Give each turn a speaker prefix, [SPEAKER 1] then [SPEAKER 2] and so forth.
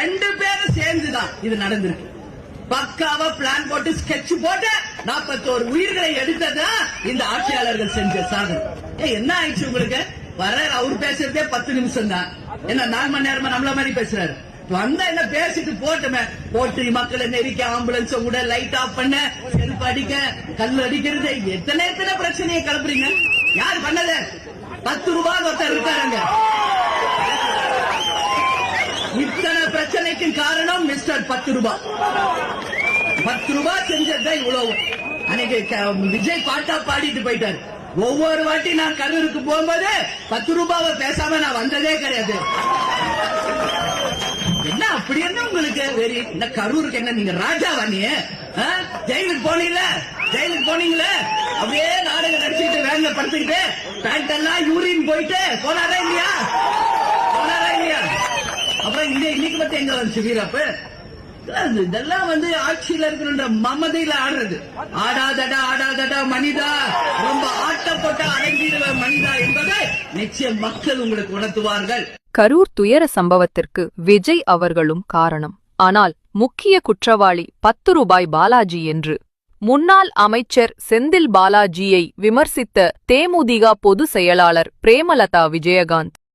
[SPEAKER 1] 2 பேரும் சேர்ந்துதான் இது நடந்திருக்கு. பக்காவா பிளான் போட்டு ஸ்கெட்ச் போட்டு 41 உயிர்களை எடுத்ததா இந்த ஆட்சியாளர்கள் செஞ்ச சாதனை. என்ன ஆயிடுச்சு உங்களுக்கு? வர அவர் பேசுறதே 10 நிமிஷம் தான். என்ன 4 மணி நேரமா நம்மள மாதிரி பேசுறாரு. வந்தா என்ன பேசிட்டு போட்டுமே, போட்டு மக்களை நெரிக்க, ஆம்புலன்ஸ் கூட லைட் ஆஃப் பண்ண, செல்ஃப் அடிக்க, கல் அடிக்கிறது, எத்தனை பிரச்சனையை கிளப்புறீங்க. யார் பண்ணது? 10 ரூபாய் ஒருத்தர் இருக்காருங்க. இத்தனை பிரச்சனைக்கு காரணம் மிஸ்டர் 10 ரூபாய். 10 ரூபாய் செஞ்சதுதான் இவ்வளவு. அன்னைக்கு விஜய் பாட்டா பாடிட்டு போயிட்டாரு. ஒவ்வொரு வாட்டி நான் கரூருக்கு போகும்போது 10 ரூபாவை பேசாம நான் வந்ததே கிடையாது. என்ன அப்படி என்ன உங்களுக்கு வெறி? இந்த கரூருக்கு என்ன நீங்க ராஜாவா? நீ ஜெயிலுக்கு போனீங்களே அப்படியே நாடகம் நடிச்சுட்டு வேன்ல படுத்துக்கிட்டு பேண்ட் எல்லாம் யூரின் போயிட்டு போனாரா இல்லையா? அப்புறம் இன்னைக்கு பத்தி எங்க வந்துச்சு வீரப்பு? இதெல்லாம் ஆட்சியில இருக்கிற மமதையில ஆடுறது. ஆடாதடா மனிதா, ரொம்ப ஆட்டம் போட்டா அடங்கிடுவ மனிதா என்பதை நிச்சயம் மக்கள் உங்களுக்கு உணர்த்துவார்கள்.
[SPEAKER 2] கரூர் துயர சம்பவத்திற்கு விஜய் அவர்களும் காரணம். ஆனால் முக்கிய குற்றவாளி 10 ரூபாய் பாலாஜி என்று முன்னாள் அமைச்சர் செந்தில் பாலாஜியை விமர்சித்த தேமுதிக பொதுச் செயலாளர் பிரேமலதா விஜயகாந்த்